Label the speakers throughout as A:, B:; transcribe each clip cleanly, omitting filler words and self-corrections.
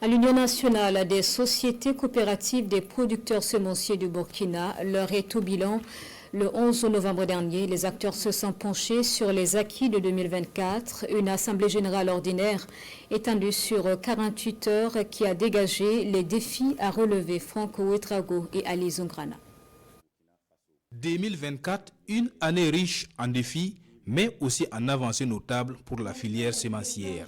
A: À l'Union nationale des sociétés coopératives des producteurs semenciers du Burkina, l'heure est au bilan. Le 11 novembre dernier, les acteurs se sont penchés sur les acquis de 2024. Une assemblée générale ordinaire étendue sur 48 heures qui a dégagé les défis à relever. Franco Ouedraogo et Ali Zongrana.
B: 2024, une année riche en défis, mais aussi en avancées notables pour la filière sémencière.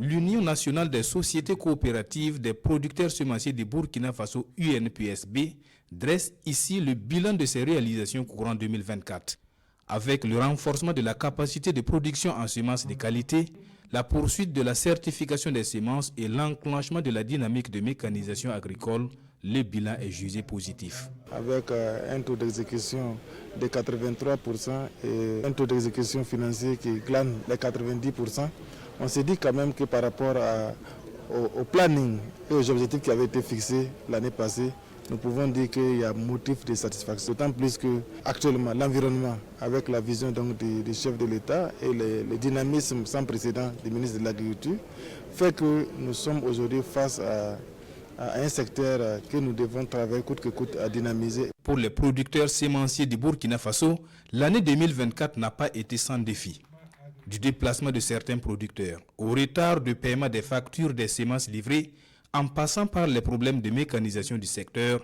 B: L'Union nationale des sociétés coopératives des producteurs semenciers du Burkina Faso, UNPSB, dresse ici le bilan de ses réalisations courant 2024. Avec le renforcement de la capacité de production en semences de qualité, la poursuite de la certification des semences et l'enclenchement de la dynamique de mécanisation agricole, le bilan est jugé positif.
C: Avec un taux d'exécution de 83% et un taux d'exécution financier qui glane les 90%, on s'est dit quand même que par rapport au planning et aux objectifs qui avaient été fixés l'année passée, nous pouvons dire qu'il y a motif de satisfaction. D'autant plus qu'actuellement, l'environnement, avec la vision donc du chef de l'État et le dynamisme sans précédent du ministre de l'Agriculture, fait que nous sommes aujourd'hui face à un secteur que nous devons travailler coûte que coûte à dynamiser.
B: Pour les producteurs sémenciers du Burkina Faso, l'année 2024 n'a pas été sans défi. Du déplacement de certains producteurs, au retard de paiement des factures des semences livrées, en passant par les problèmes de mécanisation du secteur,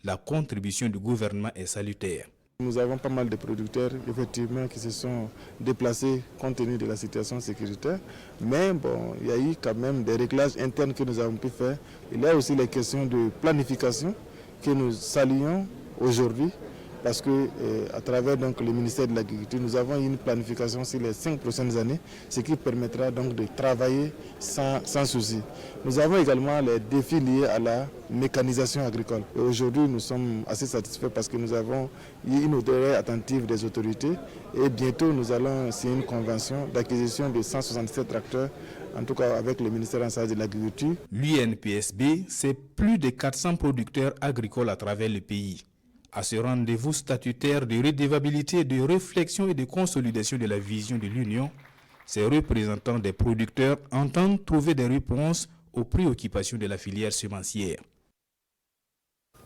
B: la contribution du gouvernement est salutaire.
C: Nous avons pas mal de producteurs effectivement qui se sont déplacés compte tenu de la situation sécuritaire, mais bon, il y a eu quand même des réglages internes que nous avons pu faire. Il y a aussi les questions de planification que nous saluons aujourd'hui parce que à travers donc, le ministère de l'Agriculture, nous avons une planification sur les 5 prochaines années, ce qui permettra donc de travailler sans souci. Nous avons également les défis liés à la mécanisation agricole. Aujourd'hui, nous sommes assez satisfaits parce que nous avons eu une oreille attentive des autorités et bientôt nous allons signer une convention d'acquisition de 167 tracteurs, en tout cas avec le ministère en charge de l'Agriculture.
B: L'UNPSB, c'est plus de 400 producteurs agricoles à travers le pays. À ce rendez-vous statutaire de redevabilité, de réflexion et de consolidation de la vision de l'Union, ces représentants des producteurs entendent trouver des réponses aux préoccupations de la filière semencière.